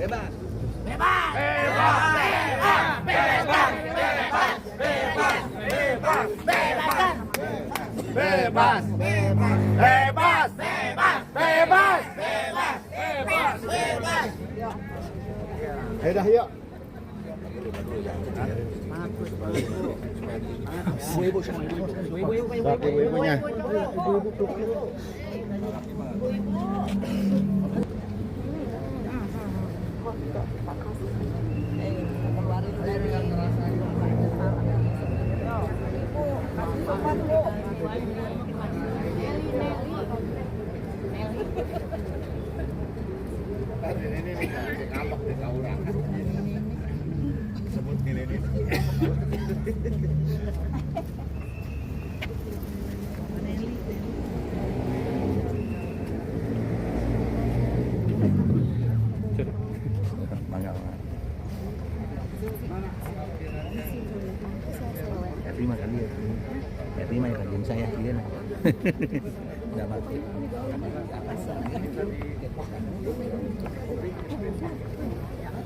Bebas. Bebas. Bebas. Bebas. Bebas. Bebas. Bebas. Bebas. Bebas. Bebas. Bebas. Bebas. Ayo dah, yuk. Ibu-ibunya. Ini ngambek di orang. Sebut ini. Terima kasih ya. Terima ya kajian saya kalian. Enggak mati.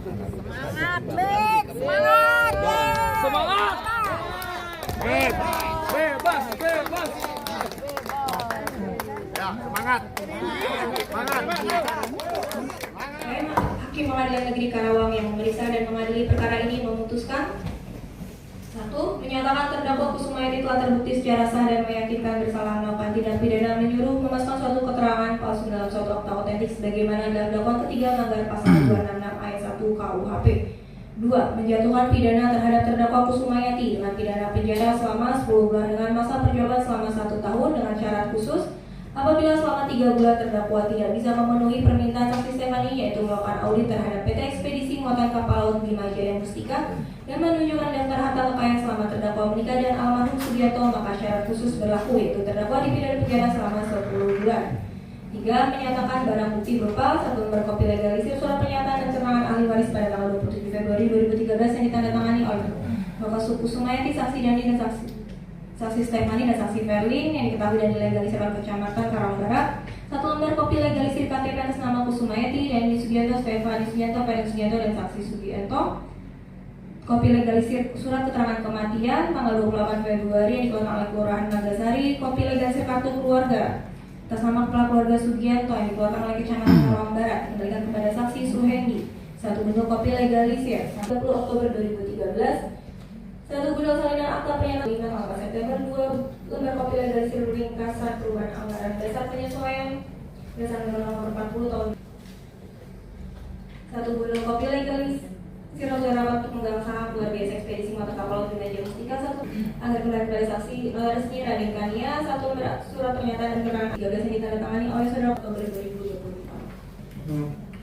Semangat, Bek! Semangat! Semangat! Bebas! Bebas! Ya, semangat. Semangat. Hakim Pengadilan Negeri Karawang yang memeriksa dan mengadili perkara ini memutuskan 1. Menyatakan terdakwa Kusumayati telah terbukti secara sah dan meyakinkan bersalah melakukan tindak pidana menyuruh memasukkan suatu keterangan palsu dalam suatu akta otentik sebagaimana dalam dakwaan ketiga melanggar pasal 266 ayat 1 KUHP. 2. Menjatuhkan pidana terhadap terdakwa Kusumayati dengan pidana penjara selama 10 bulan dengan masa percobaan selama 1 tahun dengan syarat khusus apabila selama 3 bulan terdakwa tidak bisa memenuhi permintaan saksi Stefani yaitu melakukan audit terhadap PT Ekspedisi Muatan Kapal Laut Bima Jaya Mustika dan menunjukkan daftar harta kekayaan selama terdakwa menikah dan almarhum Sugiarto, maka syarat khusus berlaku yaitu terdakwa dipidana penjara selama 10 bulan. 3. Menyatakan barang bukti berupa 1 lembar kopi legalisir surat pernyataan dan keterangan ahli waris pada tanggal 27 Februari 2013 yang ditandatangani oleh Bapak Kusumayati, saksi Dani dan saksi Stefani dan saksi Verlin yang diketahui dan dilegalisir oleh Kecamatan Karawang Barat. 1 lembar kopi legalisir KTP atas nama Kusumayati, Dani Sugianto, Stefani Sugianto, Ferry Sugianto dan saksi Sugianto. Kopi legalisir surat keterangan kematian tanggal 28 Februari yang dikeluarkan oleh Kelurahan Nagasari. Kopi legalisir kartu keluarga atas nama kepala keluarga Sugianto yang dikeluarkan oleh Kecamatan Karawang Barat dikembalikan kepada saksi Suhendi. 1 bentuk kopi legalisir 30 Oktober 2013. 1 gudang salinan akta pernyataan 8 September. 2 lembar kopi legalisir ringkasan perubahan anggaran dasar penyesuaian berdasarkan nomor 40 tahun. 1 gudang kopi legalisir surat rapat untuk memegang saham keluar biasa ekspedisi Muatan Kapal Laut Bima Jaya Mustika. 1 agar kembali kepada saksi resmi Raden Kania. 1 lembar surat pernyataan dan keterangan 13 yang ditandatangani oleh saudara Oktober 2024.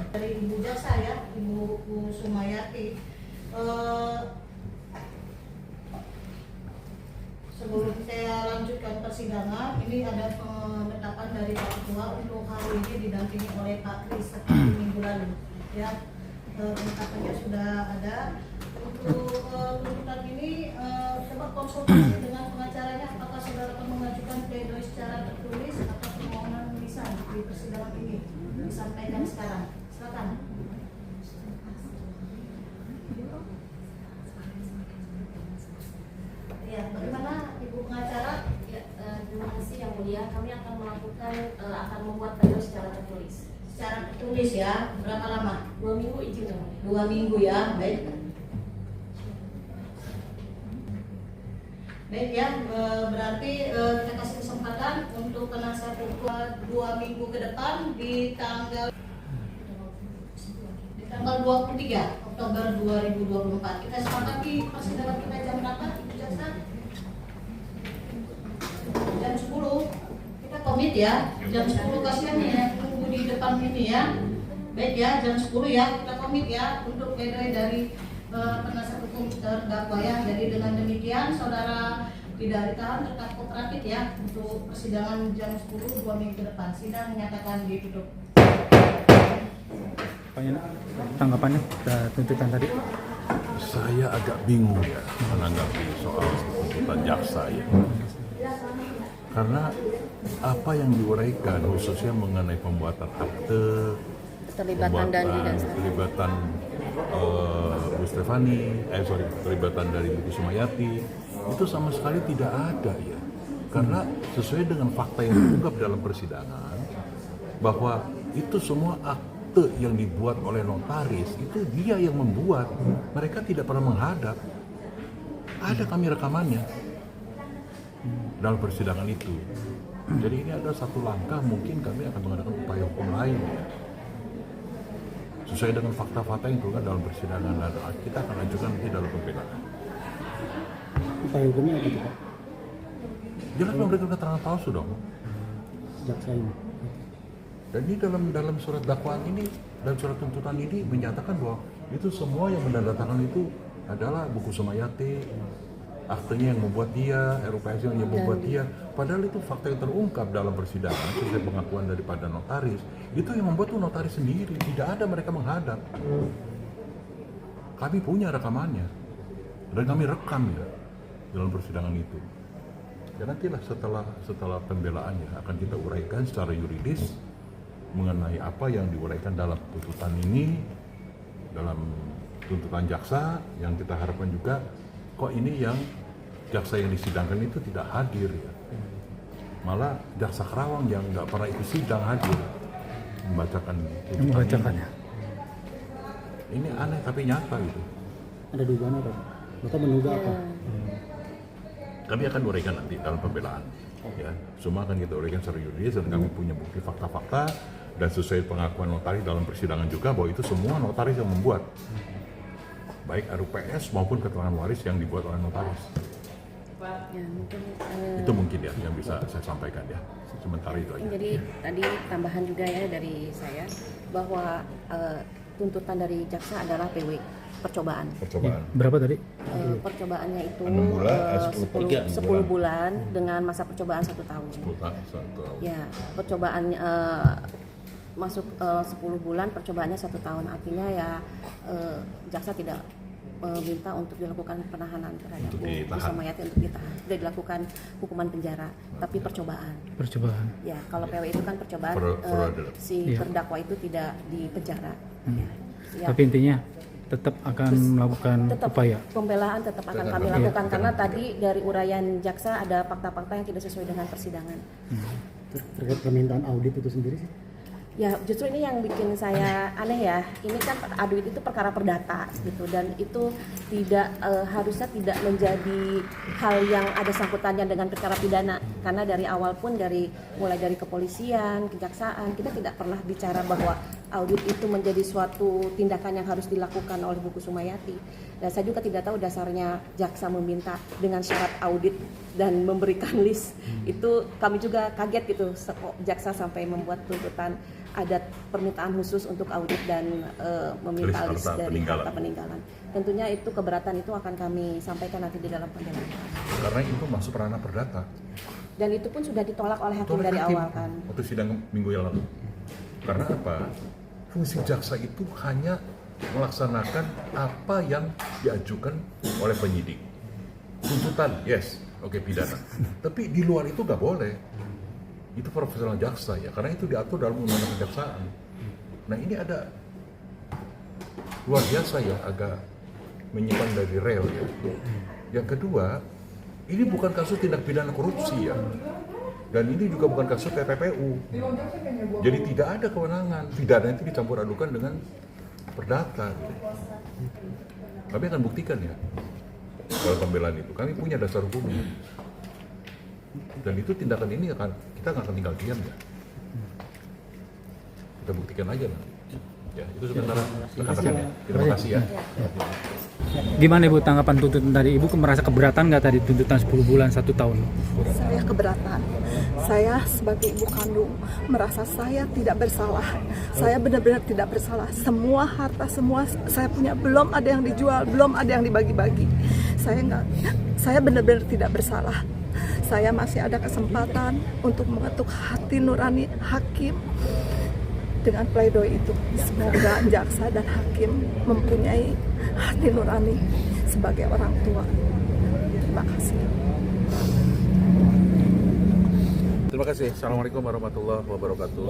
Dari Ibu Jasa ya, Ibu Sumayati. Sebelum saya lanjutkan persidangan, ini ada penetapan dari Pak Ketua untuk hari ini didampingi oleh Pak Kris seperti minggu lalu. Ya, penetapannya sudah ada. Untuk tuntutan ini coba konsultasi dengan pengacaranya apakah saudara akan mengajukan pledoi secara tertulis atau permohonan lisan di persidangan ini disampaikan sekarang. Silakan. Ya, bagaimana Ibu pengacara? Ya, terima kasih yang mulia. Kami akan melakukan akan membuat pledoi secara tertulis. Secara tertulis ya. Berapa lama? 2 minggu izin yang mulia. 2 minggu ya. Baik. Baik ya, berarti kita kasih kesempatan untuk penasihat hukum 2 minggu ke depan di tanggal 23 Oktober 2024. Kita sepakati persidangan kita jam berapa, Ibu Jaksa? Jam 10. Kita komit ya. Jam 10 kasihan ya tunggu di depan ini ya. Baik ya, jam 10 ya. Kita komit ya untuk pledoi dari penasihat hukum terdakwa ya. Jadi dengan demikian saudara tidak ditahan tetap kooperatif ya untuk persidangan jam 10 2 minggu ke depan. Sidang menyatakan ditutup. Tanggapannya tuntutan tadi? Saya agak bingung ya menanggapi soal tuntutan jaksa ya. Karena apa yang diuraikan khususnya mengenai pembuatan akte, terlibatan Bu Stefani, terlibatan dari Buku Sumayati, itu sama sekali tidak ada ya. Karena sesuai dengan fakta yang diungkap dalam persidangan, bahwa itu semua akte yang dibuat oleh notaris, itu dia yang membuat. Mereka tidak pernah menghadap. Ada kami rekamannya dalam persidangan itu. Jadi ini ada satu langkah, mungkin kami akan mengadakan upaya hukum lain ya. Sesuai dengan fakta-fakta yang diungkap dalam persidangan, dan kita akan lanjutkan nanti dalam pembelaan. Upaya hukumnya apa itu, Pak? Jelas memberikan keterangan palsu dong. Jaksa ini. Dan ini dalam surat dakwaan ini dan surat tuntutan ini menyatakan bahwa itu semua yang menandatangani itu adalah Buku Sumayati, aktenya yang membuat dia, RUPS yang membuat dia. Padahal itu fakta yang terungkap dalam persidangan sesuai pengakuan daripada notaris. Itu yang membuat tuh notaris sendiri, tidak ada mereka menghadap. Kami punya rekamannya dan kami rekam ya dalam persidangan itu. Ya nantilah setelah pembelaan ya akan kita uraikan secara yuridis mengenai apa yang diuraikan dalam tuntutan ini, dalam tuntutan jaksa, yang kita harapkan juga kok ini yang jaksa yang disidangkan itu tidak hadir ya. Malah jaksa Kerawang yang nggak pernah ikut sidang hadir membacakan tuntutan ini. Ini aneh tapi nyata gitu. Ada dugaan apa? Bapak menduga apa? Kami akan uraikan nanti dalam pembelaan. Ya, semua akan kita uraikan secara yuridis dan kami punya bukti fakta-fakta dan sesuai pengakuan notaris dalam persidangan juga bahwa itu semua notaris yang membuat, baik RUPS maupun keterangan waris yang dibuat oleh notaris. Ya, mungkin, itu mungkin ya yang bisa saya sampaikan ya. Sementara itu aja. Jadi tadi tambahan juga ya dari saya bahwa tuntutan dari jaksa adalah PW percobaan. Berapa tadi? Percobaannya itu 6 bulan, 10 bulan dengan masa percobaan 1 tahun. 10 tahun. Ya, percobaannya masuk 10 bulan, percobaannya 1 tahun. Artinya ya jaksa tidak minta untuk dilakukan penahanan terhadap Bu Sumayati untuk ditahan. Tidak dilakukan hukuman penjara, tapi percobaan. Ya, kalau PW itu kan percobaan, si terdakwa itu tidak dipenjara. Ya. Tapi intinya tetap akan melakukan upaya. Pembelaan tetap akan kami lakukan karena tadi dari uraian jaksa ada fakta-fakta yang tidak sesuai dengan persidangan. Terkait permintaan audit itu sendiri sih? Ya justru ini yang bikin saya aneh ya. Ini kan audit itu perkara perdata gitu dan itu tidak harusnya tidak menjadi hal yang ada sangkutannya dengan perkara pidana karena dari awal pun mulai dari kepolisian, kejaksaan kita tidak pernah bicara bahwa audit itu menjadi suatu tindakan yang harus dilakukan oleh Buku Sumayati. Dan saya juga tidak tahu dasarnya jaksa meminta dengan syarat audit dan memberikan list. Itu kami juga kaget gitu, jaksa sampai membuat tuntutan ada permintaan khusus untuk audit dan meminta list dari harta peninggalan. Tentunya itu keberatan itu akan kami sampaikan nanti di dalam pembelaan. Karena itu masuk ranah perdata. Dan itu pun sudah ditolak oleh hakim dari awal kan. Waktu sidang minggu yang lalu. Karena apa? Fungsi jaksa itu hanya melaksanakan apa yang diajukan oleh penyidik. Tuntutan, yes, oke, pidana. Tapi di luar itu nggak boleh. Itu profesional jaksa ya, karena itu diatur dalam undang-undang kejaksaan. Nah ini ada luar biasa ya, agak menyimpang dari rel ya. Yang kedua, ini bukan kasus tindak pidana korupsi ya. Dan ini juga bukan kasus TPPU. Jadi tidak ada kewenangan. Pidana itu dicampur adukan dengan perdata. Kami akan buktikan ya dalam pembelaan itu. Kami punya dasar hukumnya. Dan itu tindakan ini kita nggak akan tinggal diam ya. Kita buktikan aja nanti. Ya, itu sementara rekan-rekan ya. Terima kasih ya. Gimana Ibu tanggapan tuntutan tadi? Ibu merasa keberatan nggak tadi tuntutan 10 bulan 1 tahun? Saya keberatan. Saya sebagai ibu kandung merasa saya tidak bersalah. Saya benar-benar tidak bersalah. Semua harta semua saya punya belum ada yang dijual, belum ada yang dibagi-bagi. Saya benar-benar tidak bersalah. Saya masih ada kesempatan untuk mengetuk hati nurani hakim dengan pledoi itu. Semoga jaksa dan hakim mempunyai hati nurani sebagai orang tua. Terima kasih. Terima kasih. Assalamualaikum warahmatullahi wabarakatuh.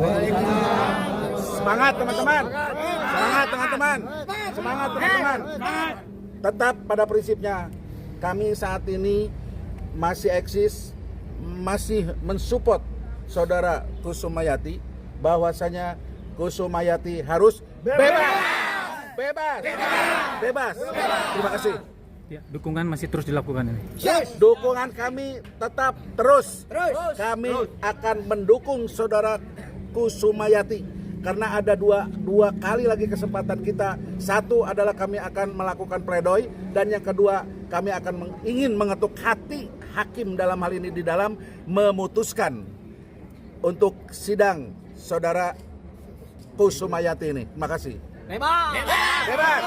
Semangat teman-teman. Semangat teman-teman. Semangat teman-teman. Tetap pada prinsipnya. Kami saat ini masih eksis, masih mensupport saudara Kusumayati bahwasanya Kusumayati harus bebas. Bebas. Bebas. Terima kasih. Ya, dukungan masih terus dilakukan ini. Dukungan kami tetap terus. Kami akan mendukung saudara Kusumayati karena ada dua kali lagi kesempatan kita. Satu adalah kami akan melakukan pledoi dan yang kedua kami akan ingin mengetuk hati hakim dalam hal ini di dalam memutuskan untuk sidang saudara Kusumayati ini. Terima kasih. Bebas. Bebas.